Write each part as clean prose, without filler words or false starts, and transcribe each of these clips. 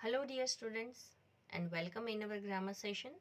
Hello dear students and welcome in our grammar session.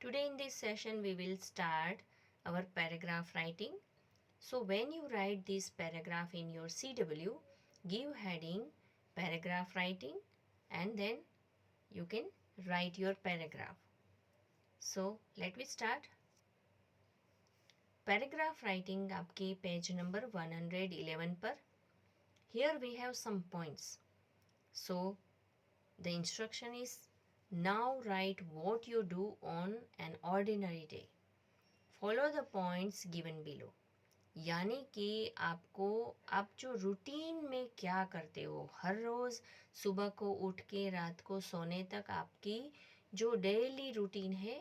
Today in this session we will start our paragraph writing. So when you write this paragraph in your CW, give heading paragraph writing and then you can write your paragraph. So let me start. Paragraph writing आपके page number 111 पर. Here we have some points. So the instruction is now write what you do on an ordinary day. Follow the points given below. यानी कि आपको आप जो routine में क्या करते हो हर रोज़ सुबह को उठ के रात को सोने तक आपकी जो डेली रूटीन है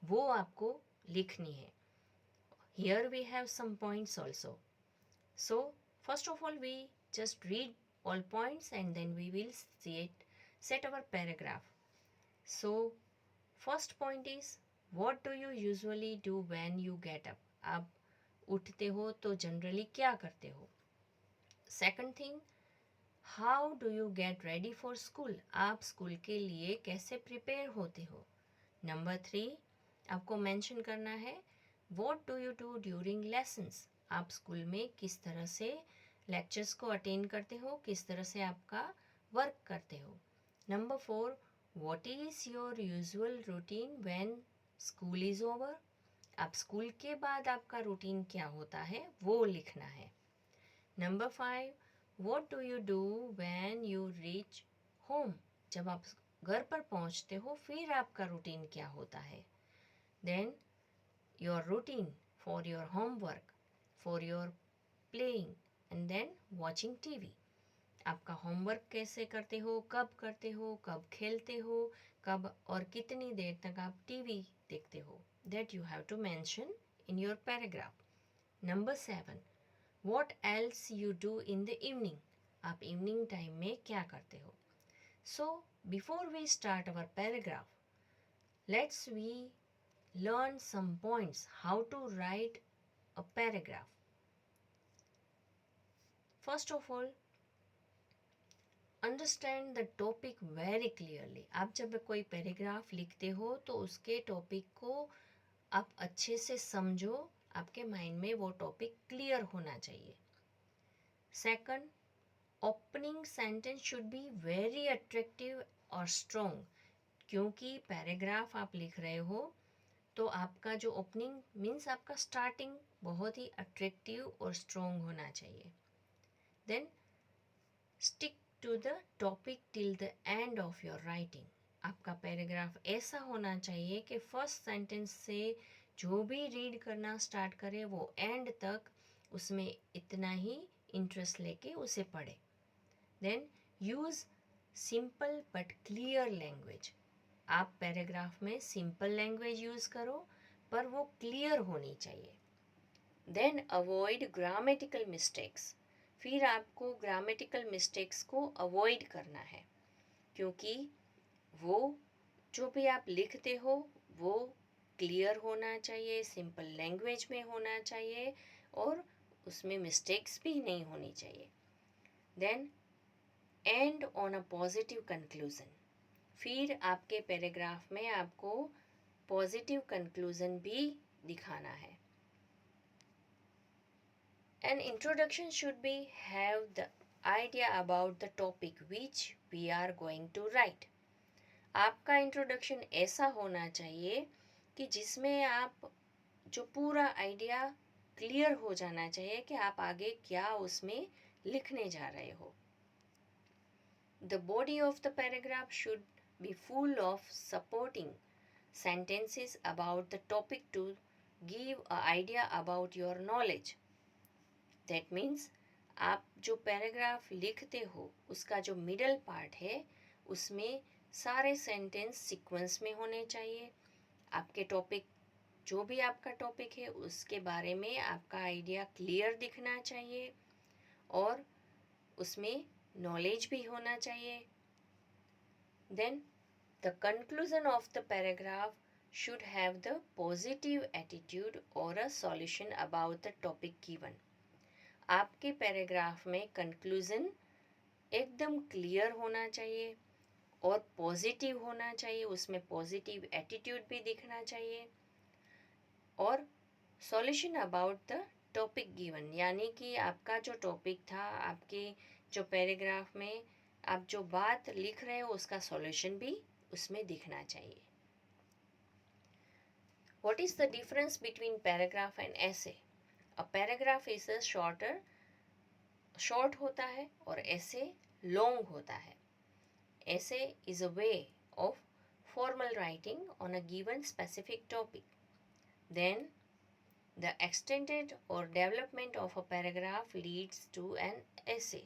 वो आपको लिखनी है. Here we have some points also. So first of all we just read all points and then we will set our paragraph. So first point is what do you usually do when you get up? आप उठते हो तो generally क्या करते हो? Second thing, how do you get ready for school? आप school के लिए कैसे प्रिपेयर होते हो? नंबर 3, आपको मेंशन करना है what do you do during lessons? आप स्कूल में किस तरह से लेक्चर्स को अटेंड करते हो, किस तरह से आपका वर्क करते हो? Number 4, what is your usual routine when school is over? आप स्कूल के बाद आपका रूटीन क्या होता है वो लिखना है. Number 5, what do you do when you reach home? जब आप घर पर पहुंचते हो फिर आपका रूटीन क्या होता है? Then your routine for your homework, for your playing and then watching TV. आपका होमवर्क कैसे करते हो, कब खेलते हो, कब और कितनी देर तक आप टीवी देखते हो. That you have to mention in your paragraph. Number 7, what else you do in the evening? आप इवनिंग टाइम में क्या करते हो? So before we start our paragraph, let's we learn some points how to write a paragraph. First of all, understand the topic very clearly. आप जब कोई paragraph लिखते हो तो उसके टॉपिक को आप अच्छे से समझो, आपके माइंड में वो टॉपिक क्लियर होना चाहिए. Second, opening sentence should be very attractive और स्ट्रॉन्ग. क्योंकि पैराग्राफ आप लिख रहे हो तो आपका जो ओपनिंग मीन्स आपका स्टार्टिंग बहुत ही अट्रैक्टिव और स्ट्रॉन्ग होना चाहिए. Then stick to the topic till the end of your writing. आपका पैराग्राफ ऐसा होना चाहिए कि फर्स्ट सेंटेंस से जो भी रीड करना स्टार्ट करे वो एंड तक उसमें इतना ही इंटरेस्ट लेके उसे पढ़े. Then use simple but clear language. आप पैराग्राफ में सिंपल लैंग्वेज यूज़ करो पर वो क्लियर होनी चाहिए. Then avoid grammatical mistakes. फिर आपको ग्रामेटिकल मिस्टेक्स को अवॉइड करना है क्योंकि वो जो भी आप लिखते हो वो क्लियर होना चाहिए, सिंपल लैंग्वेज में होना चाहिए और उसमें मिस्टेक्स भी नहीं होनी चाहिए. Then end on a positive conclusion. फिर आपके पैराग्राफ में आपको पॉजिटिव कंक्लूज़न भी दिखाना है. An introduction should be have the idea about the topic which we are going to write. आपका इंट्रोडक्शन ऐसा होना चाहिए कि जिसमें आप जो पूरा आइडिया क्लियर हो जाना चाहिए कि आप आगे क्या उसमें लिखने जा रहे हो. The body of the paragraph should be full of supporting sentences about the topic to give an idea about your knowledge. That means आप जो पैराग्राफ लिखते हो उसका जो मिडल पार्ट है उसमें सारे सेंटेंस सीक्वेंस में होने चाहिए. आपके टॉपिक जो भी आपका टॉपिक है उसके बारे में आपका आइडिया क्लियर दिखना चाहिए और उसमें नॉलेज भी होना चाहिए. Then the conclusion of the paragraph should have the positive attitude और a solution about the topic given. आपके पैराग्राफ में कंक्लूज़न एकदम क्लियर होना चाहिए और पॉजिटिव होना चाहिए, उसमें पॉजिटिव एटीट्यूड भी दिखना चाहिए। और solution about the topic given, यानी कि आपका जो टॉपिक था, आपके जो पैराग्राफ में आप जो बात लिख रहे हो उसका सॉल्यूशन भी उसमें दिखना चाहिए। What is the difference between paragraph and essay? A paragraph is a short होता है और essay long होता है। Essay is a way of formal writing on a given specific topic. Then the extended or development of a paragraph leads to an essay.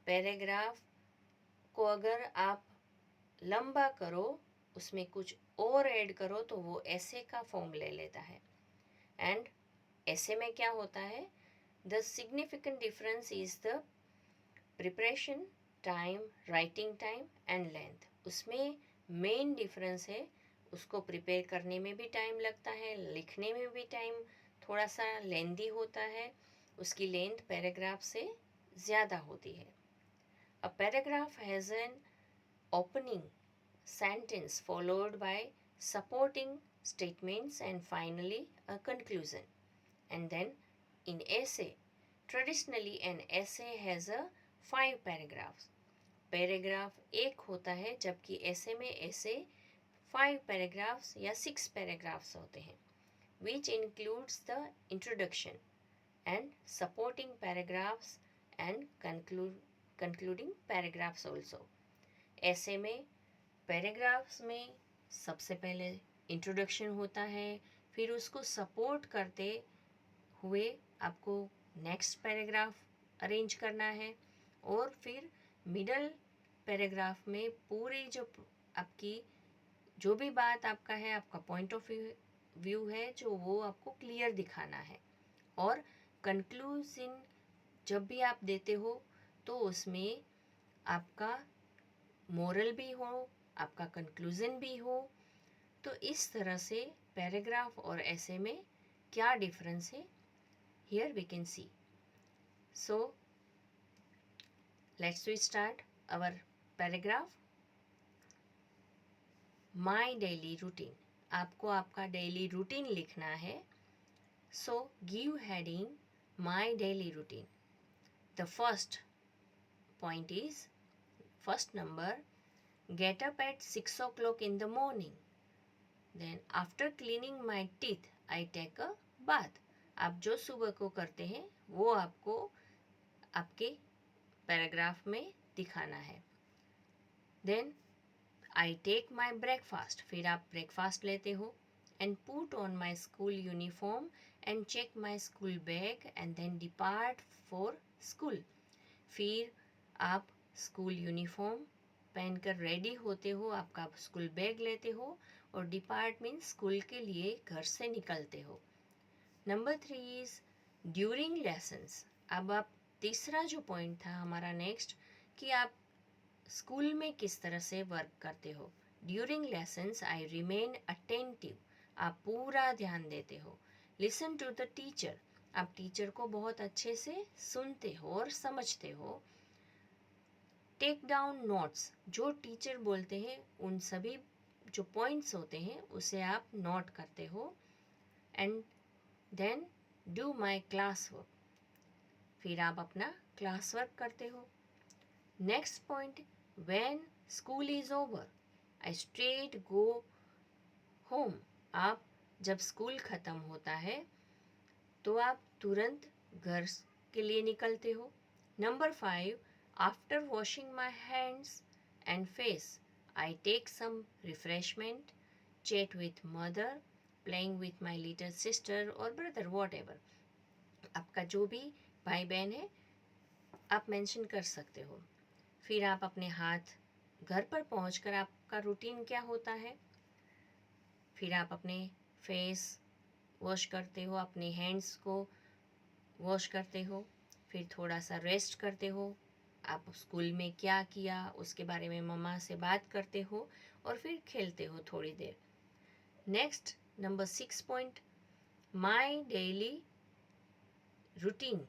Paragraph को अगर आप लंबा करो, उसमें कुछ और ऐड करो तो वो ऐसे का फॉर्म ले लेता है। एंड ऐसे में क्या होता है, the significant difference is the preparation time, writing time and length. उसमें मेन डिफरेंस है, उसको प्रिपेयर करने में भी टाइम लगता है, लिखने में भी टाइम थोड़ा सा लेंदी होता है, उसकी लेंथ पैराग्राफ से ज़्यादा होती है। A paragraph has an opening sentence followed by supporting statements and finally a conclusion. And then in essay, traditionally an essay has a 5 paragraphs. Paragraph एक होता है, जबकि ऐसे में ऐसे 5 पैराग्राफ्स या 6 पैराग्राफ्स होते हैं, which includes the introduction and supporting paragraphs and concluding paragraphs also. ऐसे में पैराग्राफ्स में सबसे पहले इंट्रोडक्शन होता है, फिर उसको सपोर्ट करते हुए आपको नेक्स्ट पैराग्राफ अरेंज करना है, और फिर मिडल पैराग्राफ में पूरी जो आपकी जो भी बात आपका है, आपका पॉइंट ऑफ व्यू है, जो वो आपको क्लियर दिखाना है। और कंक्लूजन जब भी आप देते हो तो उसमें आपका मोरल भी हो, आपका कंक्लूजन भी हो। तो इस तरह से पैराग्राफ और ऐसे में क्या डिफरेंस है, here we can see. So let's we start our paragraph. My daily routine, आपको आपका डेली रूटीन लिखना है। So give heading my daily routine. The first point is, first number, get up at 6 o'clock in the morning. Then after cleaning my teeth, I take a bath. आप जो सुबह को करते हैं वो आपको आपके पैराग्राफ में दिखाना है। Then I take my breakfast. फिर आप ब्रेकफास्ट लेते हो। And put on my school uniform and check my school bag and then depart for school. फिर आप स्कूल यूनिफॉर्म पहनकर रेडी होते हो, आपका स्कूल बैग लेते हो और डिपार्ट मीन्स स्कूल के लिए घर से निकलते हो। Number 3 is during lessons. अब आप तीसरा जो पॉइंट था हमारा नेक्स्ट, कि आप स्कूल में किस तरह से वर्क करते हो। During lessons I remain attentive, आप पूरा ध्यान देते हो। लिसन टू द टीचर, आप टीचर को बहुत अच्छे से सुनते हो और समझते हो। टेक डाउन नोट्स, जो टीचर बोलते हैं उन सभी जो पॉइंट्स होते हैं उसे आप नोट करते हो। And then do my class work, फिर आप अपना क्लास वर्क करते हो। Next point, when school is over I straight go home, आप जब स्कूल ख़त्म होता है तो आप तुरंत घर के लिए निकलते हो। Number 5, after washing my hands and face, I take some refreshment, chat with mother, playing with my little sister or brother, whatever. आपका जो भी भाई बहन है आप मेंशन कर सकते हो। फिर आप अपने हाथ घर पर पहुंचकर आपका रूटीन क्या होता है, फिर आप अपने फेस वॉश करते हो, अपने हैंड्स को वॉश करते हो, फिर थोड़ा सा रेस्ट करते हो, आप स्कूल में क्या किया उसके बारे में मम्मा से बात करते हो और फिर खेलते हो थोड़ी देर। Next number 6 point, my daily routine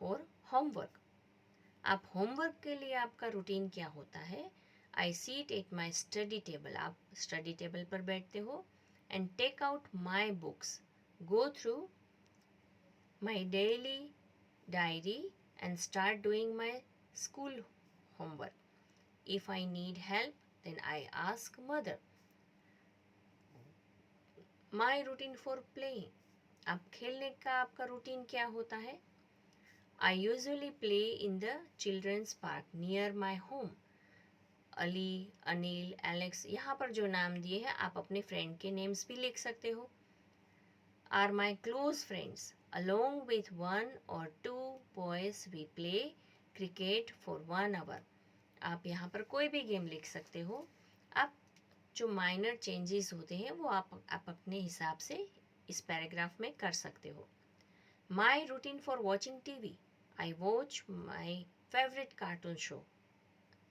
for homework. आप होमवर्क के लिए आपका रूटीन क्या होता है, I sit at my study table. आप study table पर बैठते हो. And take out my books. Go through my daily diary and start doing my school homework. If I need help, then I ask mother. My routine for playing. अब खेलने का आपका routine क्या होता है? I usually play in the children's park near my home. Ali, Anil, Alex, यहाँ पर जो नाम दिए हैं आप अपने फ्रेंड के नेम्स भी लिख सकते हो. Are my close friends. Along with one or two boys we play cricket for 1 hour. आप यहाँ पर कोई भी गेम लिख सकते हो. आप जो माइनर चेंजेस होते हैं वो आप अपने हिसाब से इस पैराग्राफ में कर सकते हो. My routine for watching TV. I watch my favorite cartoon show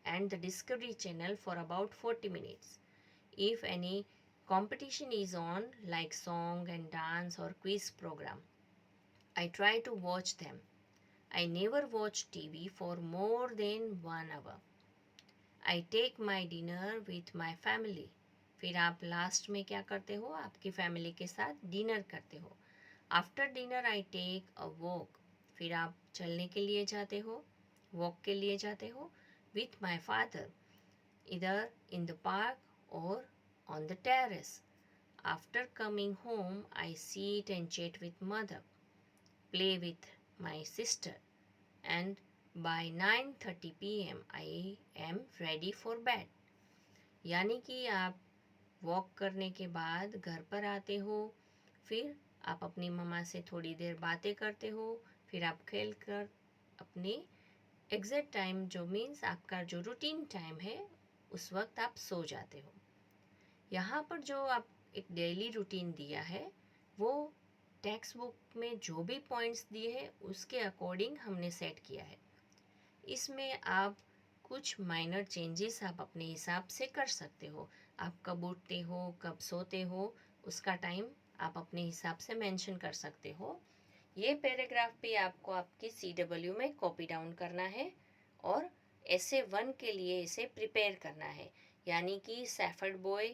and the Discovery Channel for about 40 minutes. If any competition is on, like song and dance or quiz program, I try to watch them. I never watch TV for more than 1 hour. I take my dinner with my family. फिर आप last में क्या करते हो? आपकी family के साथ dinner करते हो. After dinner I take a walk. फिर आप चलने के लिए जाते हो, वॉक के लिए जाते हो with my father, either in the park or on the terrace. After coming home, I sit and chat with mother, play with my sister, and by 9:30 p.m. I am ready for bed. यानी कि आप walk करने के बाद घर पर आते हो, फिर आप अपनी मम्मा से थोड़ी देर बातें करते हो, फिर आप खेल कर अपने एग्जैक्ट टाइम जो मीन्स आपका जो रूटीन टाइम है उस वक्त आप सो जाते हो. यहाँ पर जो आप एक डेली रूटीन दिया है वो टेक्स्ट बुक में जो भी पॉइंट्स दिए हैं उसके अकॉर्डिंग हमने सेट किया है. इसमें आप कुछ माइनर चेंजेस आप अपने हिसाब से कर सकते हो. आप कब उठते हो, कब सोते हो, उसका टाइम आप अपने हिसाब से मेंशन कर सकते हो. ये पैराग्राफ भी आपको आपकी CW में कॉपी डाउन करना है और ऐसे 1 के लिए इसे प्रिपेयर करना है. यानी कि Safford boy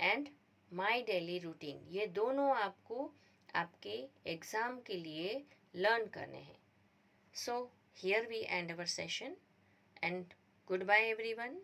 and my daily routine, ये दोनों आपको आपके एग्ज़ाम के लिए लर्न करने हैं. So here we end our session and goodbye everyone.